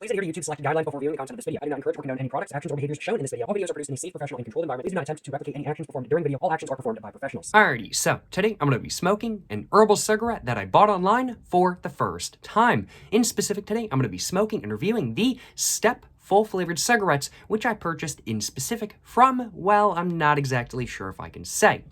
Please adhere to YouTube's selected guidelines before viewing the content of this video. I do not encourage or condone any products, actions, or behaviors shown in this video. All videos are produced in a safe, professional, and controlled environment. Please do not attempt to replicate any actions performed during the video. All actions are performed by professionals. Alrighty, so today I'm going to be smoking an herbal cigarette that I bought online for the first time. In specific, today I'm going to be smoking and reviewing the Step full-flavored cigarettes, which I purchased in specific from, well, I'm not exactly sure if I can say.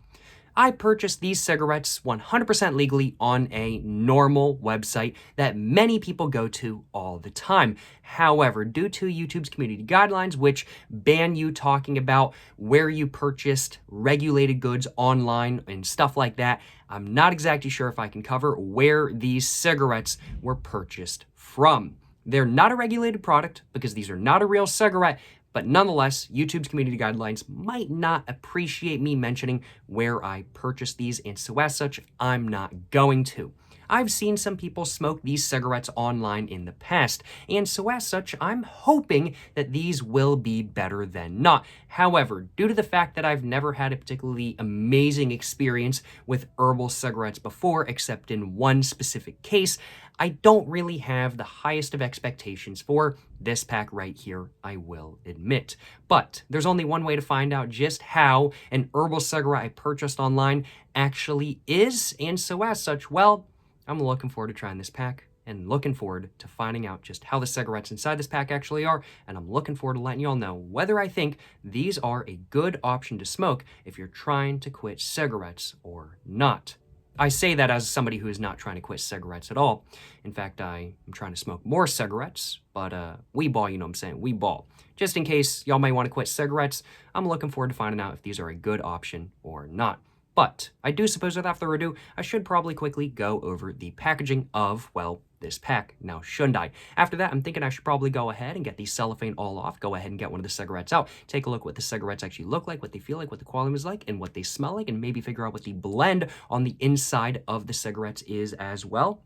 I purchased these cigarettes 100% legally on a normal website that many people go to all the time. However, due to YouTube's community guidelines, which ban you talking about where you purchased regulated goods online and stuff like that, I'm not exactly sure if I can cover where these cigarettes were purchased from. They're not a regulated product because these are not a real cigarette, but nonetheless, YouTube's community guidelines might not appreciate me mentioning where I purchased these, and so as such, I'm not going to. I've seen some people smoke these cigarettes online in the past, and so as such, I'm hoping that these will be better than not. However, due to the fact that I've never had a particularly amazing experience with herbal cigarettes before, except in one specific case, I don't really have the highest of expectations for this pack right here, I will admit. But there's only one way to find out just how an herbal cigarette I purchased online actually is, and so as such, well, I'm looking forward to trying this pack and looking forward to finding out just how the cigarettes inside this pack actually are, and I'm looking forward to letting you all know whether I think these are a good option to smoke if you're trying to quit cigarettes or not. I say that as somebody who is not trying to quit cigarettes at all. In fact, I am trying to smoke more cigarettes, but we ball, you know what I'm saying, we ball. Just in case y'all might want to quit cigarettes, I'm looking forward to finding out if these are a good option or not. But I do suppose without further ado, I should probably quickly go over the packaging of, well, this pack. Now, shouldn't I? After that, I'm thinking I should probably go ahead and get the cellophane all off, go ahead and get one of the cigarettes out, take a look what the cigarettes actually look like, what they feel like, what the quality is like, and what they smell like, and maybe figure out what the blend on the inside of the cigarettes is as well.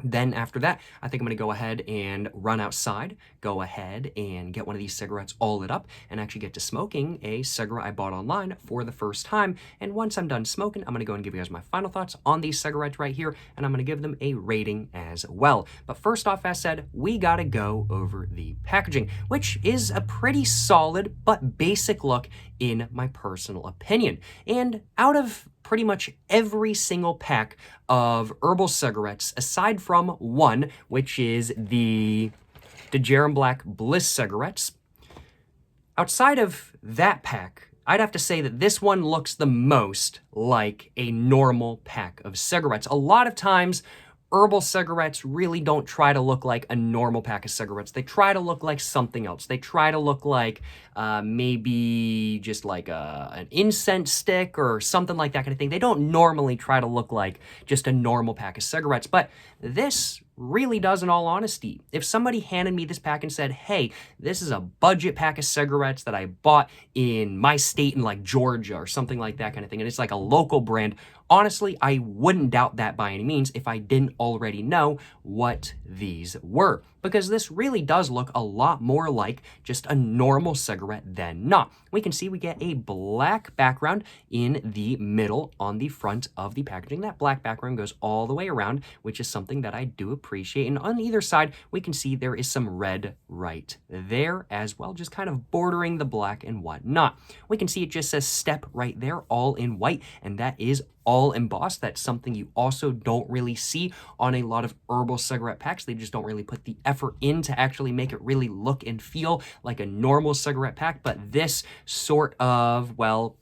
Then after that, I think I'm going to go ahead and run outside, go ahead and get one of these cigarettes all lit up, and actually get to smoking a cigarette I bought online for the first time. And once I'm done smoking, I'm going to go and give you guys my final thoughts on these cigarettes right here, and I'm going to give them a rating as well. But first off, as said, we got to go over the packaging, which is a pretty solid but basic look in my personal opinion. And out of pretty much every single pack of herbal cigarettes, aside from one, which is the Jerem Black Bliss cigarettes, outside of that pack, I'd have to say that this one looks the most like a normal pack of cigarettes. A lot of times, herbal cigarettes really don't try to look like a normal pack of cigarettes. They try to look like something else. They try to look like maybe just like an incense stick or something like that kind of thing. They don't normally try to look like just a normal pack of cigarettes, but this really does, in all honesty. If somebody handed me this pack and said, hey, this is a budget pack of cigarettes that I bought in my state in like Georgia or something like that kind of thing, and it's like a local brand, honestly, I wouldn't doubt that by any means if I didn't already know what these were, because this really does look a lot more like just a normal cigarette than not. We can see we get a black background in the middle on the front of the packaging. That black background goes all the way around, which is something that I do appreciate. And on either side, we can see there is some red right there as well, just kind of bordering the black and whatnot. We can see it just says Step right there, all in white, and that is all embossed. That's something you also don't really see on a lot of herbal cigarette packs. They just don't really put the effort in to actually make it really look and feel like a normal cigarette pack. But this sort of, well,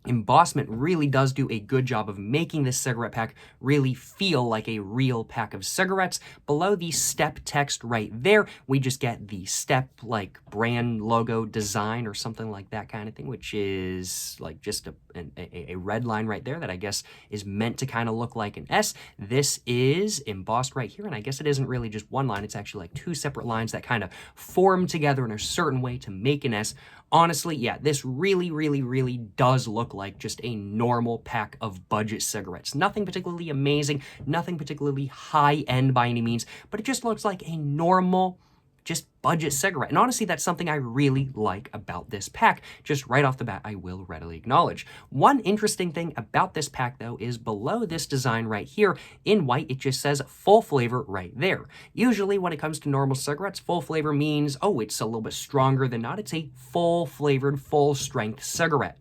embossment really does do a good job of making this cigarette pack really feel like a real pack of cigarettes. Below the Step text right there, we just get the Step like brand logo design or something like that kind of thing, which is like just a red line right there that I guess is meant to kind of look like an S. This is embossed right here, and I guess it isn't really just one line. It's actually like two separate lines that kind of form together in a certain way to make an S. Honestly, yeah, this really, really, really does look like just a normal pack of budget cigarettes. Nothing particularly amazing, nothing particularly high-end by any means, but it just looks like a normal, just budget cigarette. And honestly, that's something I really like about this pack. Just right off the bat, I will readily acknowledge. One interesting thing about this pack, though, is below this design right here in white, it just says full flavor right there. Usually when it comes to normal cigarettes, full flavor means, oh, it's a little bit stronger than not. It's a full flavored, full strength cigarette.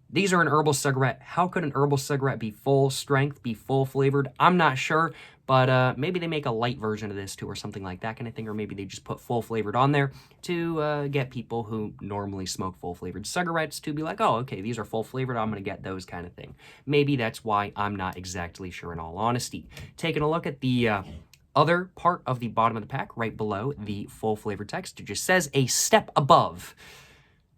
These are an herbal cigarette. How could an herbal cigarette be full strength, be full flavored? I'm not sure, but maybe they make a light version of this too or something like that kind of thing, or maybe they just put full flavored on there to get people who normally smoke full flavored cigarettes to be like, oh, okay, these are full flavored, I'm going to get those kind of thing. Maybe that's why. I'm not exactly sure in all honesty. Taking a look at the other part of the bottom of the pack, right below the full flavored text, it just says a step above.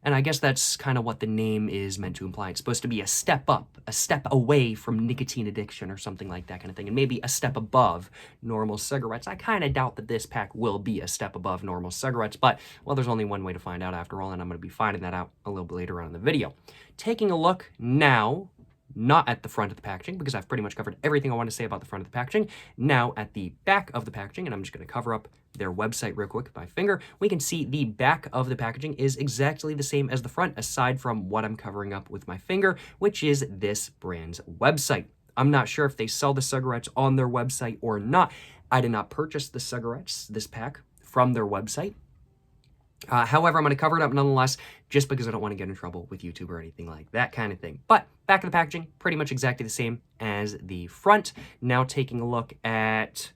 And I guess that's kind of what the name is meant to imply. It's supposed to be a step up, a step away from nicotine addiction or something like that kind of thing. And maybe a step above normal cigarettes. I kind of doubt that this pack will be a step above normal cigarettes, but, well, there's only one way to find out after all, and I'm going to be finding that out a little bit later on in the video. Taking a look now, not at the front of the packaging, because I've pretty much covered everything I want to say about the front of the packaging. Now at the back of the packaging, and I'm just going to cover up their website real quick with my finger, we can see the back of the packaging is exactly the same as the front, aside from what I'm covering up with my finger, which is this brand's website. I'm not sure if they sell the cigarettes on their website or not. I did not purchase the cigarettes, this pack, from their website. However, I'm going to cover it up nonetheless, just because I don't want to get in trouble with YouTube or anything like that kind of thing. But back of the packaging, pretty much exactly the same as the front. Now taking a look at,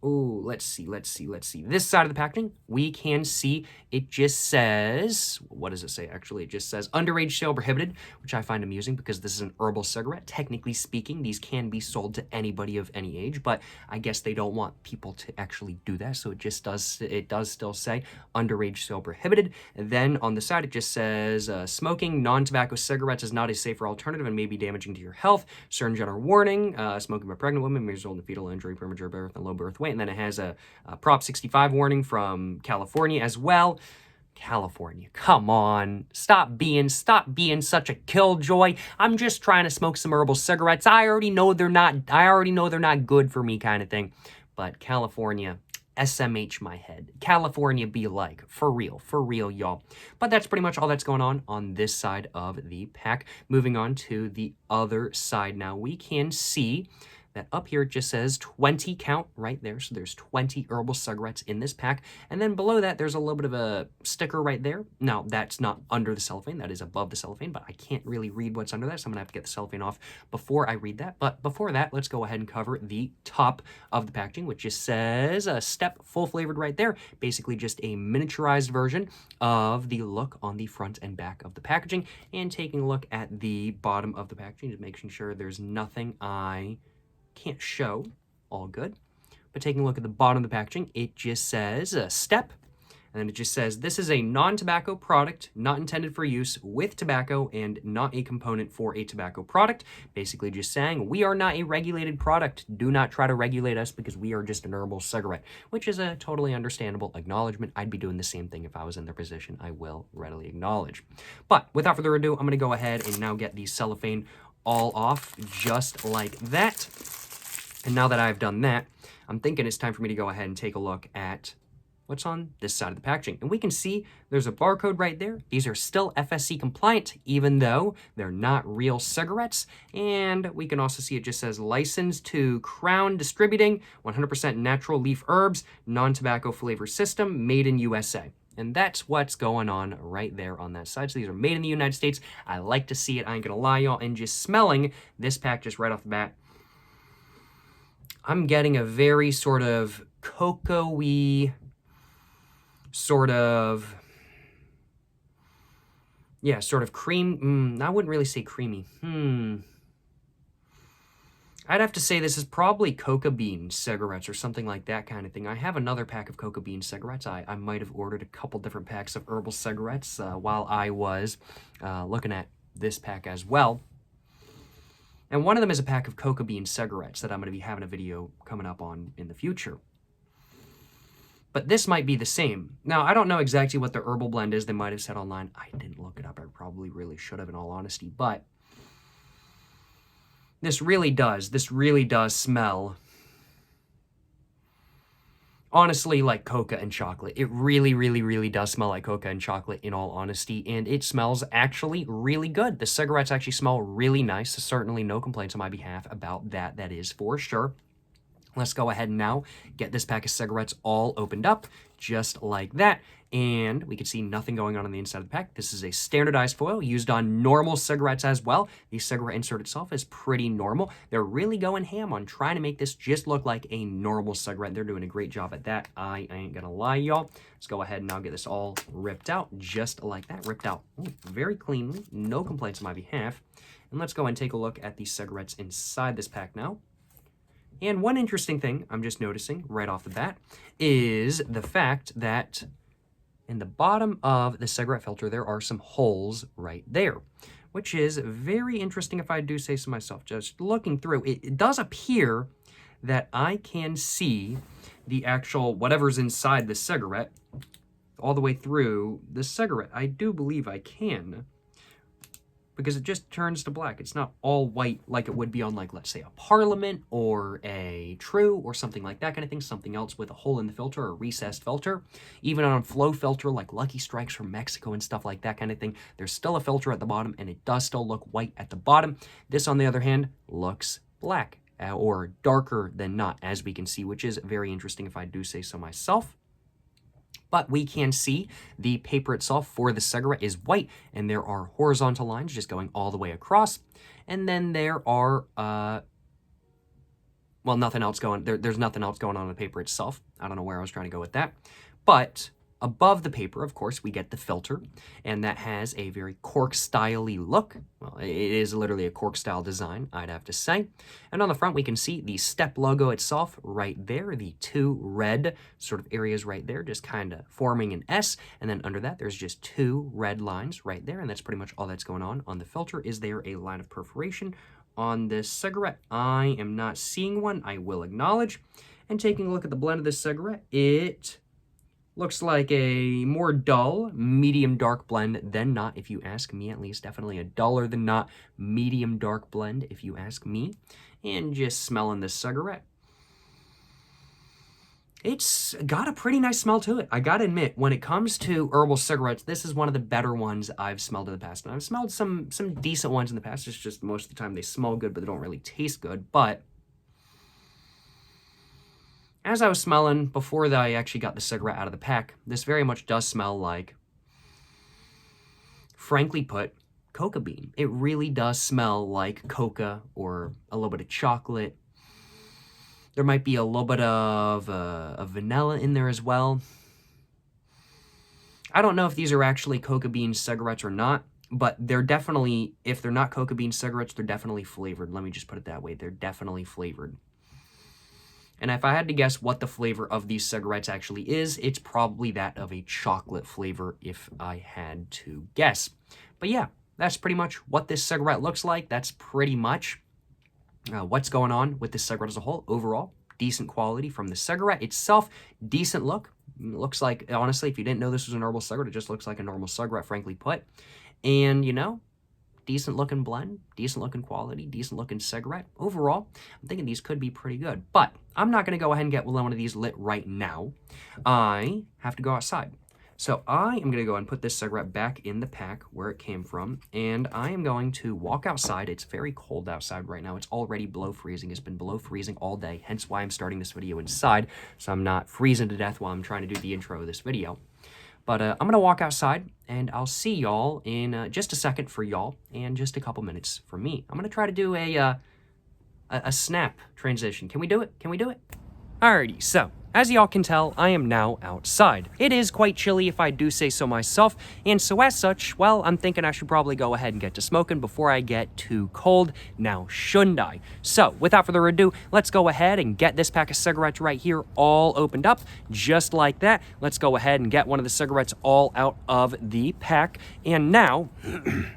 let's see. This side of the packaging, we can see it just says, what does it say actually? It just says underage sale prohibited, which I find amusing because this is an herbal cigarette. Technically speaking, these can be sold to anybody of any age, but I guess they don't want people to actually do that, so it does still say underage sale prohibited. And then on the side, it just says smoking non-tobacco cigarettes is not a safer alternative and may be damaging to your health. Certain general warning, smoking by pregnant women may result in fetal injury, premature birth, and low birth weight. And then it has a Prop 65 warning from California as well. California, come on, stop being such a killjoy. I'm just trying to smoke some herbal cigarettes. I already know they're not good for me kind of thing. But California, SMH my head. California be like, for real, y'all. But that's pretty much all that's going on this side of the pack. Moving on to the other side now, we can see that up here it just says 20 count right there. So there's 20 herbal cigarettes in this pack. And then below that, there's a little bit of a sticker right there. Now, that's not under the cellophane. That is above the cellophane, but I can't really read what's under that, so I'm going to have to get the cellophane off before I read that. But before that, let's go ahead and cover the top of the packaging, which just says Step full flavored right there. Basically just a miniaturized version of the look on the front and back of the packaging. And taking a look at the bottom of the packaging, just making sure there's nothing I can't show. All good. But taking a look at the bottom of the packaging, it just says Step, and then it just says this is a non-tobacco product not intended for use with tobacco and not a component for a tobacco product. Basically just saying we are not a regulated product. Do not try to regulate us because we are just an herbal cigarette, which is a totally understandable acknowledgement. I'd be doing the same thing if I was in their position. I will readily acknowledge. But without further ado, I'm going to go ahead and now get the cellophane all off just like that. And now that I've done that, I'm thinking it's time for me to go ahead and take a look at what's on this side of the packaging. And we can see there's a barcode right there. These are still FSC compliant, even though they're not real cigarettes. And we can also see it just says licensed to Crown Distributing, 100% natural leaf herbs, non-tobacco flavor system, made in USA. And that's what's going on right there on that side. So these are made in the United States. I like to see it. I ain't gonna lie, y'all. And just smelling this pack just right off the bat, I'm getting a very sort of cocoa-y, sort of cream. I wouldn't really say creamy. I'd have to say this is probably coca bean cigarettes or something like that kind of thing. I have another pack of coca bean cigarettes. I might have ordered a couple different packs of herbal cigarettes while I was looking at this pack as well. And one of them is a pack of coca bean cigarettes that I'm going to be having a video coming up on in the future. But this might be the same. Now, I don't know exactly what the herbal blend is. They might have said online. I didn't look it up. I probably really should have, in all honesty. But this really does smell honestly like coca and chocolate. It really, really, really does smell like coca and chocolate, in all honesty, and it smells actually really good. The cigarettes actually smell really nice. Certainly no complaints on my behalf about that, that is for sure. Let's go ahead and now get this pack of cigarettes all opened up, just like that. And we can see nothing going on the inside of the pack. This is a standardized foil used on normal cigarettes as well. The cigarette insert itself is pretty normal. They're really going ham on trying to make this just look like a normal cigarette. They're doing a great job at that. I ain't gonna lie, y'all. Let's go ahead and now get this all ripped out, just like that. Ripped out very cleanly. No complaints on my behalf. And let's go and take a look at the cigarettes inside this pack now. And one interesting thing I'm just noticing right off the bat is the fact that in the bottom of the cigarette filter, there are some holes right there, which is very interesting if I do say so myself. Just looking through, it does appear that I can see the actual whatever's inside the cigarette all the way through the cigarette. I do believe I can, because it just turns to black. It's not all white like it would be on, like, let's say a Parliament or a True or something like that kind of thing, something else with a hole in the filter or a recessed filter. Even on a flow filter like Lucky Strikes from Mexico and stuff like that kind of thing, there's still a filter at the bottom and it does still look white at the bottom. This, on the other hand, looks black or darker than not, as we can see, which is very interesting if I do say so myself. But we can see the paper itself for the cigarette is white, and there are horizontal lines just going all the way across. And then there are, well, nothing else going, there's nothing else going on in the paper itself. I don't know where I was trying to go with that. But above the paper, of course, we get the filter, and that has a very cork-style-y look. Well, it is literally a cork-style design, I'd have to say. And on the front, we can see the Step logo itself right there, the two red sort of areas right there, just kind of forming an S. And then under that, there's just two red lines right there, and that's pretty much all that's going on. On the filter, is there a line of perforation? On this cigarette, I am not seeing one, I will acknowledge. And taking a look at the blend of this cigarette, it looks like a more dull, medium-dark blend than not, if you ask me at least. Definitely a duller than not medium-dark blend, if you ask me. And just smelling this cigarette, it's got a pretty nice smell to it. I gotta admit, when it comes to herbal cigarettes, this is one of the better ones I've smelled in the past. And I've smelled some decent ones in the past. It's just most of the time they smell good, but they don't really taste good. But as I was smelling before I actually got the cigarette out of the pack, this very much does smell like, frankly put, coca bean. It really does smell like coca or a little bit of chocolate. There might be a little bit of vanilla in there as well. I don't know if these are actually coca bean cigarettes or not, but they're definitely, if they're not coca bean cigarettes, they're definitely flavored. Let me just put it that way. They're definitely flavored. And if I had to guess what the flavor of these cigarettes actually is, it's probably that of a chocolate flavor if I had to guess. But yeah, that's pretty much what this cigarette looks like. That's pretty much what's going on with this cigarette as a whole. Overall, decent quality from the cigarette itself. Decent look. It looks like, honestly, if you didn't know this was a normal cigarette, it just looks like a normal cigarette, frankly put. And, you know, decent looking blend, decent looking quality, decent looking cigarette. Overall, I'm thinking these could be pretty good. But I'm not going to go ahead and get one of these lit right now. I have to go outside. So I am going to go and put this cigarette back in the pack where it came from. And I am going to walk outside. It's very cold outside right now. It's already below freezing. It's been below freezing all day. Hence why I'm starting this video inside, so I'm not freezing to death while I'm trying to do the intro of this video. But I'm going to walk outside, and I'll see y'all in just a second for y'all, and just a couple minutes for me. I'm going to try to do a snap transition. Can we do it? Can we do it? Alrighty, so as y'all can tell, I am now outside. It is quite chilly if I do say so myself, and so as such, well, I'm thinking I should probably go ahead and get to smoking before I get too cold, now shouldn't I? So, without further ado, let's go ahead and get this pack of cigarettes right here all opened up, just like that. Let's go ahead and get one of the cigarettes all out of the pack, and now,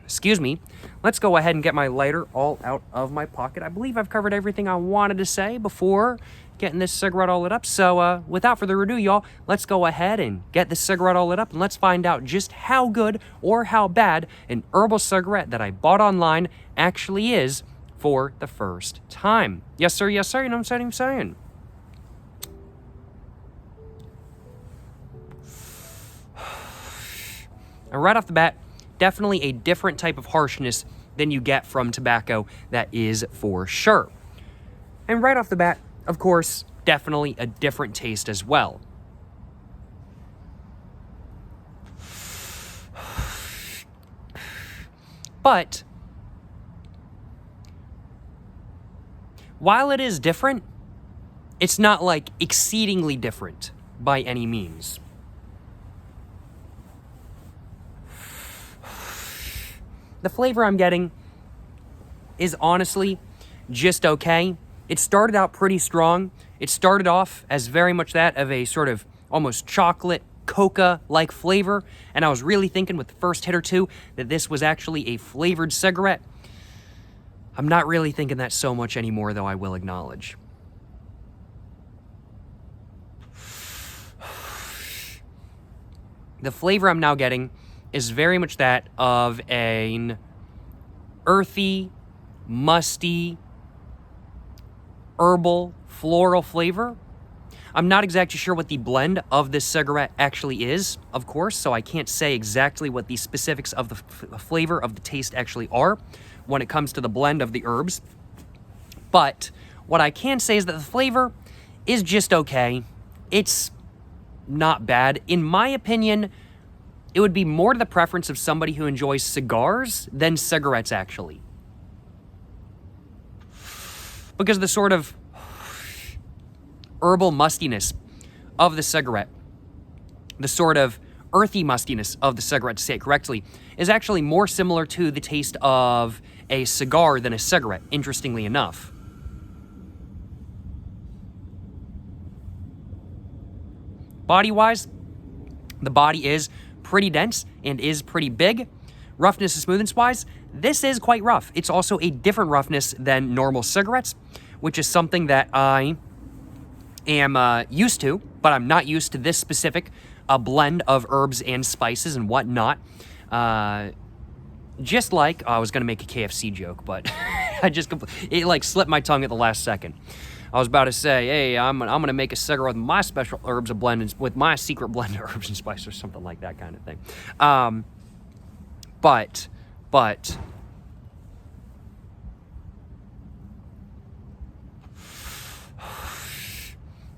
excuse me, let's go ahead and get my lighter all out of my pocket. I believe I've covered everything I wanted to say before getting this cigarette all lit up. So without further ado, y'all, let's go ahead and get this cigarette all lit up, and let's find out just how good or how bad an herbal cigarette that I bought online actually is for the first time. Yes, sir, you know what I'm saying? And right off the bat, definitely a different type of harshness than you get from tobacco, that is for sure. And right off the bat, of course, definitely a different taste as well. But while it is different, it's not like exceedingly different by any means. The flavor I'm getting is honestly just okay. It started out pretty strong. It started off as very much that of a sort of almost chocolate coca-like flavor, and I was really thinking with the first hit or two that this was actually a flavored cigarette. I'm not really thinking that so much anymore, though, I will acknowledge. The flavor I'm now getting is very much that of an earthy, musty, herbal, floral flavor. I'm not exactly sure what the blend of this cigarette actually is, of course, so I can't say exactly what the specifics of the flavor of the taste actually are when it comes to the blend of the herbs. But what I can say is that the flavor is just okay. It's not bad. In my opinion, it would be more to the preference of somebody who enjoys cigars than cigarettes, actually. Because the sort of herbal mustiness of the cigarette, the sort of earthy mustiness of the cigarette, to say it correctly, is actually more similar to the taste of a cigar than a cigarette, interestingly enough. Body-wise, the body is pretty dense and is pretty big. Roughness and smoothness-wise, this is quite rough. It's also a different roughness than normal cigarettes, which is something that I am used to, but I'm not used to this specific blend of herbs and spices and whatnot. Just like, I was going to make a KFC joke, but it like slipped my tongue at the last second. I was about to say, hey, I'm going to make a cigarette with my special herbs and blend, with my secret blend of herbs and spices, or something like that kind of thing. But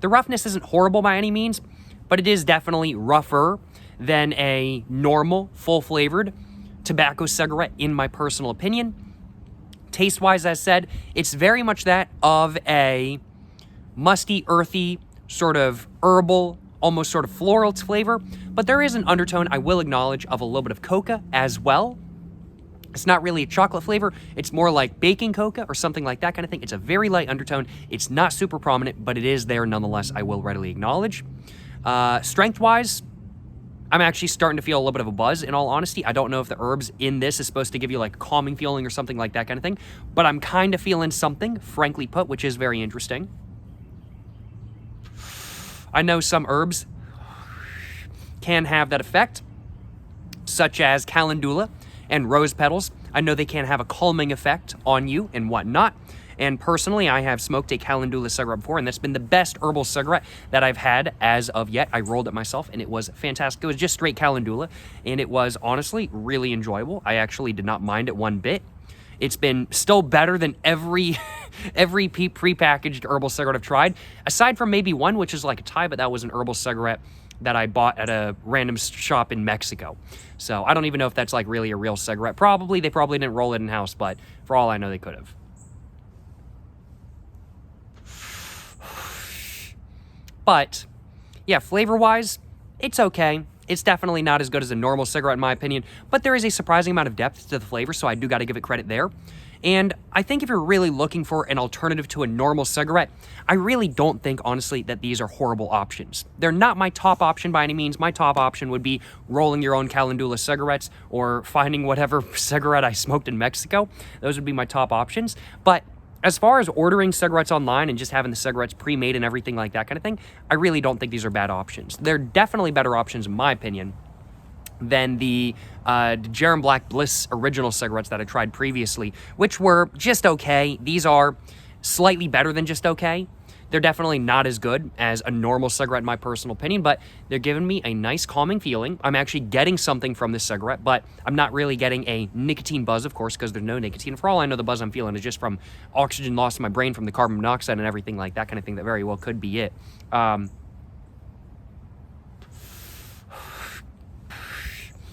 the roughness isn't horrible by any means, but it is definitely rougher than a normal, full-flavored tobacco cigarette, in my personal opinion. Taste-wise, as I said, it's very much that of a musty, earthy, sort of herbal, almost sort of floral flavor, but there is an undertone, I will acknowledge, of a little bit of coca as well. It's not really a chocolate flavor. It's more like baking coca or something like that kind of thing. It's a very light undertone. It's not super prominent, but it is there nonetheless, I will readily acknowledge. Strength-wise, I'm actually starting to feel a little bit of a buzz, in all honesty. I don't know if the herbs in this is supposed to give you like calming feeling or something like that kind of thing, but I'm kind of feeling something, frankly put, which is very interesting. I know some herbs can have that effect, such as calendula and rose petals. I know they can have a calming effect on you and whatnot. And personally, I have smoked a calendula cigarette before, and that's been the best herbal cigarette that I've had as of yet. I rolled it myself, and it was fantastic. It was just straight calendula, and it was honestly really enjoyable. I actually did not mind it one bit. It's been still better than every prepackaged herbal cigarette I've tried, aside from maybe one, which is like a tie, but that was an herbal cigarette that I bought at a random shop in Mexico. So I don't even know if that's like really a real cigarette. They probably didn't roll it in-house, but for all I know, they could have. But yeah, flavor-wise, it's okay. It's definitely not as good as a normal cigarette, in my opinion, but there is a surprising amount of depth to the flavor, so I do got to give it credit there. And I think if you're really looking for an alternative to a normal cigarette, I really don't think, honestly, that these are horrible options. They're not my top option by any means. My top option would be rolling your own calendula cigarettes or finding whatever cigarette I smoked in Mexico. Those would be my top options. But as far as ordering cigarettes online and just having the cigarettes pre-made and everything like that kind of thing, I really don't think these are bad options. They're definitely better options, in my opinion, than the Jarum Black Bliss original cigarettes that I tried previously, which were just okay. These are slightly better than just okay. They're definitely not as good as a normal cigarette in my personal opinion, but they're giving me a nice calming feeling. I'm actually getting something from this cigarette, but I'm not really getting a nicotine buzz, of course, because there's no nicotine. For all I know, the buzz I'm feeling is just from oxygen lost in my brain from the carbon monoxide and everything like that kind of thing. That very well could be it.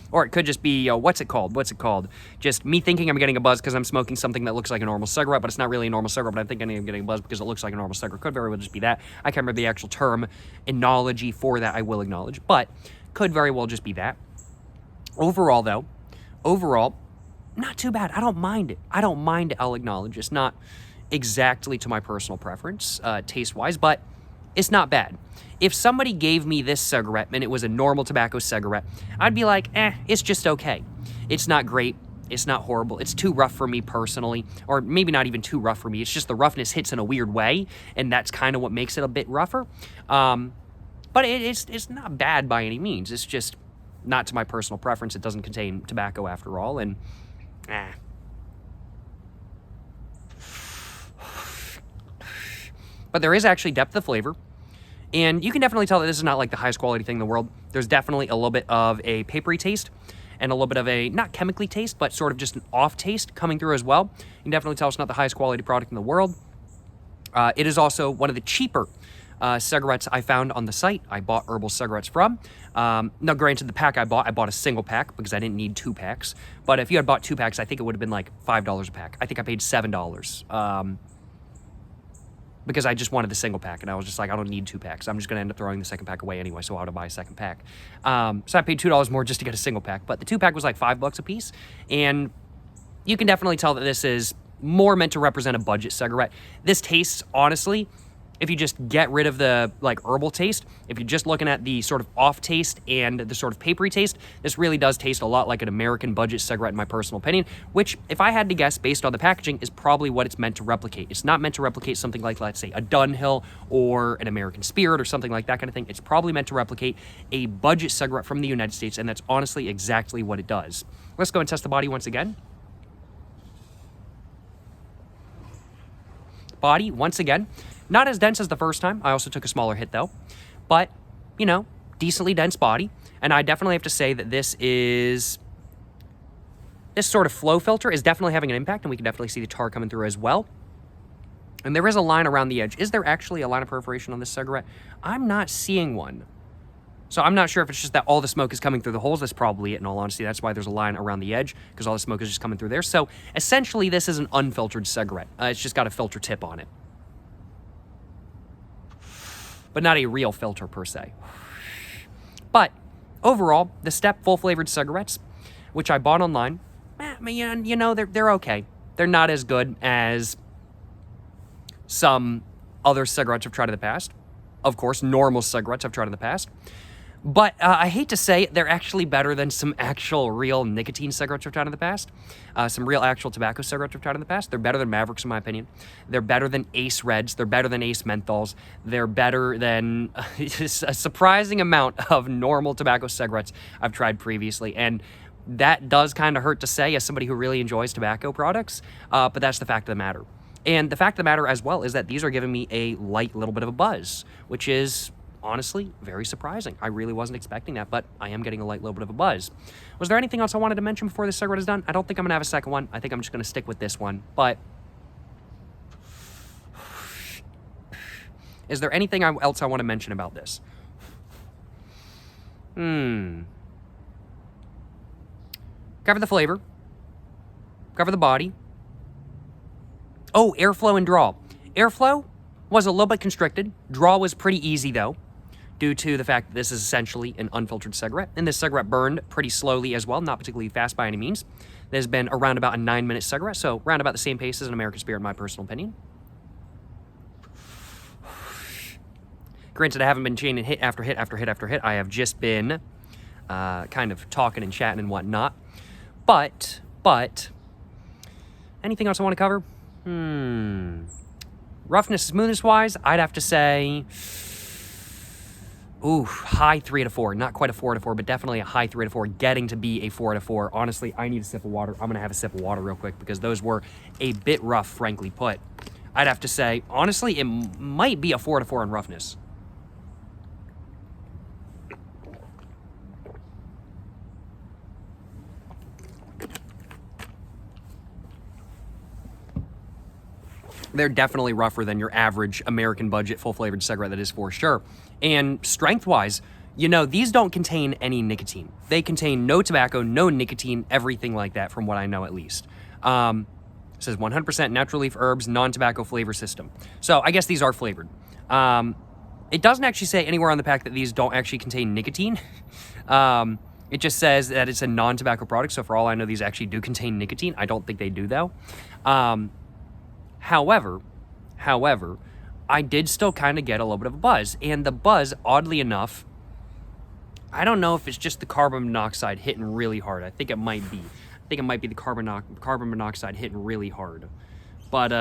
Or it could just be, what's it called? Just me thinking I'm getting a buzz because I'm smoking something that looks like a normal cigarette, but it's not really a normal cigarette, but I'm thinking I'm getting a buzz because it looks like a normal cigarette. Could very well just be that. I can't remember the actual terminology for that, I will acknowledge, but could very well just be that. Overall, though, not too bad. I don't mind it. I'll acknowledge. It's not exactly to my personal preference, taste-wise, but it's not bad. If somebody gave me this cigarette and it was a normal tobacco cigarette, I'd be like, it's just okay. It's not great. It's not horrible. It's too rough for me personally, or maybe not even too rough for me. It's just the roughness hits in a weird way, and that's kind of what makes it a bit rougher. But it's not bad by any means. It's just not to my personal preference. It doesn't contain tobacco after all, and But there is actually depth of flavor. And you can definitely tell that this is not like the highest quality thing in the world. There's definitely a little bit of a papery taste and a little bit of a, not chemically taste, but sort of just an off taste coming through as well. You can definitely tell it's not the highest quality product in the world. It is also one of the cheaper cigarettes I found on the site. I bought Herbal cigarettes from. Now, granted, the pack I bought a single pack because I didn't need 2 packs. But if you had bought 2 packs, I think it would have been like $5 a pack. I think I paid $7. Because I just wanted the single pack, and I was just like, I don't need 2 packs. I'm just going to end up throwing the second pack away anyway, so I ought to buy a second pack. So I paid $2 more just to get a single pack, but the 2 pack was like $5 a piece, and you can definitely tell that this is more meant to represent a budget cigarette. This tastes, honestly, if you just get rid of the like herbal taste, if you're just looking at the sort of off taste and the sort of papery taste, this really does taste a lot like an American budget cigarette in my personal opinion, which, if I had to guess based on the packaging, is probably what it's meant to replicate. It's not meant to replicate something like, let's say, a Dunhill or an American Spirit or something like that kind of thing. It's probably meant to replicate a budget cigarette from the United States, and that's honestly exactly what it does. Let's go and test the body once again. Body, once again, not as dense as the first time. I also took a smaller hit, though. But, you know, decently dense body. And I definitely have to say that this sort of flow filter is definitely having an impact, and we can definitely see the tar coming through as well. And there is a line around the edge. Is there actually a line of perforation on this cigarette? I'm not seeing one. So I'm not sure if it's just that all the smoke is coming through the holes. That's probably it, in all honesty. That's why there's a line around the edge, because all the smoke is just coming through there. So essentially, this is an unfiltered cigarette. It's just got a filter tip on it, but not a real filter per se. But overall, the Step full-flavored cigarettes, which I bought online, you know, they're okay. They're not as good as some other cigarettes I've tried in the past. Of course, normal cigarettes I've tried in the past. But I hate to say it, they're actually better than some actual real nicotine cigarettes I've tried in the past. Some real actual tobacco cigarettes I've tried in the past. They're better than Mavericks, in my opinion. They're better than Ace Reds. They're better than Ace Menthols. They're better than a surprising amount of normal tobacco cigarettes I've tried previously. And that does kind of hurt to say as somebody who really enjoys tobacco products, but that's the fact of the matter. And the fact of the matter as well is that these are giving me a light little bit of a buzz, which is honestly very surprising. I really wasn't expecting that, but I am getting a light little bit of a buzz. Was there anything else I wanted to mention before this cigarette is done? I don't think I'm going to have a second one. I think I'm just going to stick with this one. But is there anything else I want to mention about this? Cover the flavor. Cover the body. Oh, airflow and draw. Airflow was a little bit constricted. Draw was pretty easy, though, due to the fact that this is essentially an unfiltered cigarette. And this cigarette burned pretty slowly as well, not particularly fast by any means. This has been around about a 9-minute cigarette, so around about the same pace as an American Spirit, in my personal opinion. Granted, I haven't been chaining hit after hit after hit after hit. I have just been kind of talking and chatting and whatnot. But, anything else I want to cover? Roughness, smoothness-wise, I'd have to say, high 3 out of 4. Not quite a 4 out of 4, but definitely a high 3 out of 4, getting to be a 4 out of 4. Honestly, I need a sip of water. I'm going to have a sip of water real quick because those were a bit rough, frankly put. I'd have to say, honestly, it might be a 4 out of 4 in roughness. They're definitely rougher than your average American budget full-flavored cigarette, that is for sure. And strength-wise, you know, these don't contain any nicotine. They contain no tobacco, no nicotine, everything like that, from what I know at least. It says 100% natural leaf herbs, non-tobacco flavor system. So I guess these are flavored. It doesn't actually say anywhere on the pack that these don't actually contain nicotine. It just says that it's a non-tobacco product, so for all I know, these actually do contain nicotine. I don't think they do, though. However, I did still kind of get a little bit of a buzz. And the buzz, oddly enough, I don't know if it's just the carbon monoxide hitting really hard. I think it might be. I think it might be the carbon monoxide hitting really hard. But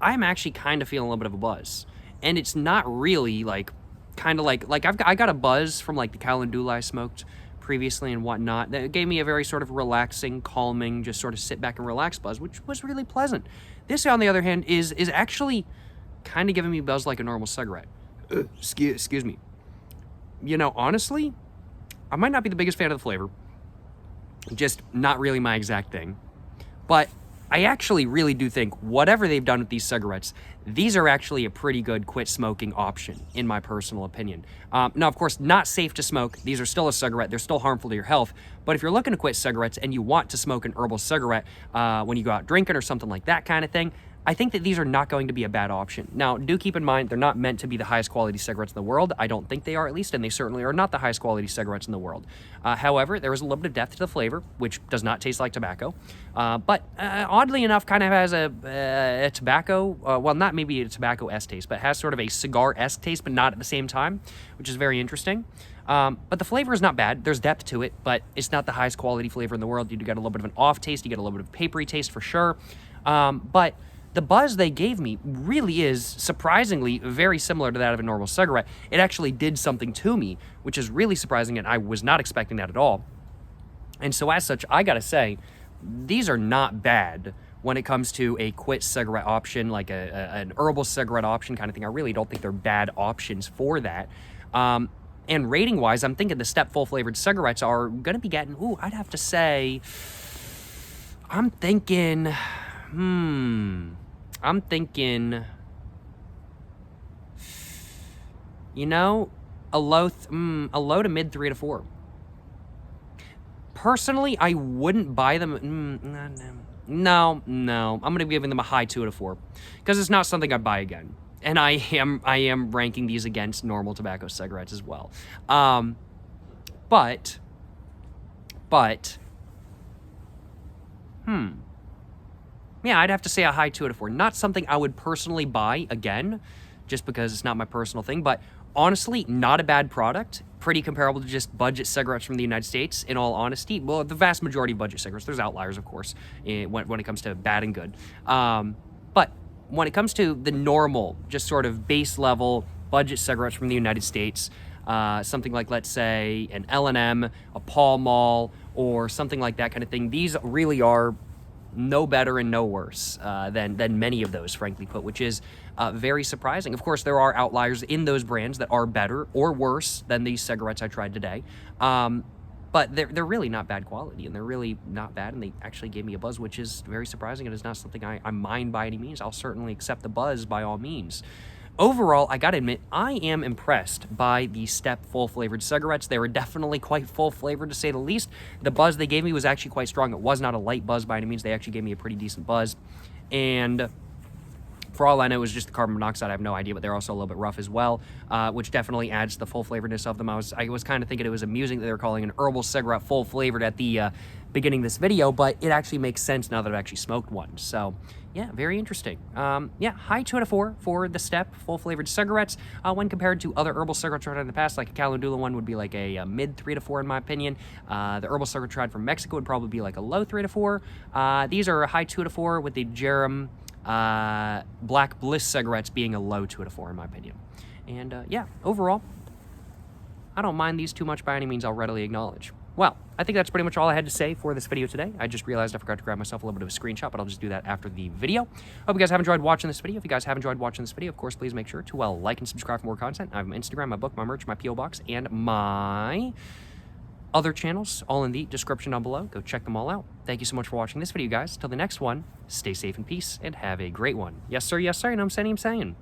I'm actually kind of feeling a little bit of a buzz. And it's not really like, kind of like I got a buzz from like the calendula I smoked previously and whatnot. That gave me a very sort of relaxing, calming, just sort of sit back and relax buzz, which was really pleasant. This, on the other hand, is actually kind of giving me a buzz like a normal cigarette. Excuse me. You know, honestly, I might not be the biggest fan of the flavor. Just not really my exact thing. But I actually really do think whatever they've done with these cigarettes, these are actually a pretty good quit smoking option, in my personal opinion. Now, of course, not safe to smoke. These are still a cigarette. They're still harmful to your health. But if you're looking to quit cigarettes and you want to smoke an herbal cigarette when you go out drinking or something like that kind of thing, I think that these are not going to be a bad option. Now, do keep in mind, they're not meant to be the highest quality cigarettes in the world. I don't think they are, at least, and they certainly are not the highest quality cigarettes in the world. However, there is a little bit of depth to the flavor, which does not taste like tobacco. But oddly enough, kind of has a tobacco, well, not maybe a tobacco-esque taste, but has sort of a cigar-esque taste, but not at the same time, which is very interesting. But the flavor is not bad. There's depth to it, but it's not the highest quality flavor in the world. You do get a little bit of an off taste. You get a little bit of papery taste for sure. But the buzz they gave me really is surprisingly very similar to that of a normal cigarette. It actually did something to me, which is really surprising, and I was not expecting that at all. And so as such, I gotta say, these are not bad when it comes to a quit cigarette option, like an herbal cigarette option kind of thing. I really don't think they're bad options for that. And rating-wise, I'm thinking the step full-flavored cigarettes are gonna be getting, I'd have to say, I'm thinking, you know, a low to mid 3 to 4. Personally, I wouldn't buy them. No. I'm going to be giving them a high 2 out of 4 because it's not something I'd buy again. And I am ranking these against normal tobacco cigarettes as well. But yeah, I'd have to say a high 2 out of 4. Not something I would personally buy again, just because it's not my personal thing. But honestly, not a bad product. Pretty comparable to just budget cigarettes from the United States, in all honesty. Well, the vast majority of budget cigarettes. There's outliers, of course, when it comes to bad and good. But when it comes to the normal, just sort of base level budget cigarettes from the United States, something like, let's say, an L&M, a Pall Mall, or something like that kind of thing, these really are no better and no worse than many of those, frankly put, which is very surprising. Of course, there are outliers in those brands that are better or worse than these cigarettes I tried today. But they're really not bad quality, and they're really not bad, and they actually gave me a buzz, which is very surprising, and is not something I mind by any means. I'll certainly accept the buzz by all means. Overall, I gotta admit, I am impressed by the Step full-flavored cigarettes. They were definitely quite full-flavored, to say the least. The buzz they gave me was actually quite strong. It was not a light buzz by any means. They actually gave me a pretty decent buzz. And for all I know, it was just the carbon monoxide. I have no idea, but they're also a little bit rough as well, which definitely adds to the full-flavoredness of them. I was kind of thinking it was amusing that they were calling an herbal cigarette full-flavored at the beginning of this video, but it actually makes sense now that I've actually smoked one. So yeah, very interesting. Yeah, high 2 out of 4 for the Step full-flavored cigarettes. When compared to other herbal cigarettes tried in the past, like a calendula one would be like a mid 3 to 4 in my opinion. The herbal cigarette tried from Mexico would probably be like a low 3 to 4. These are a high 2 out of 4 with the Jerem Black Bliss cigarettes being a low 2 out of 4 in my opinion. And yeah, overall, I don't mind these too much by any means, I'll readily acknowledge. Well, I think that's pretty much all I had to say for this video today. I just realized I forgot to grab myself a little bit of a screenshot, but I'll just do that after the video. Hope you guys have enjoyed watching this video. If you guys have enjoyed watching this video, of course, please make sure to like and subscribe for more content. I have my Instagram, my book, my merch, my P.O. Box, and my other channels all in the description down below. Go check them all out. Thank you so much for watching this video, guys. Till the next one, stay safe and peace, and have a great one. Yes, sir. Yes, sir. You know what I'm saying?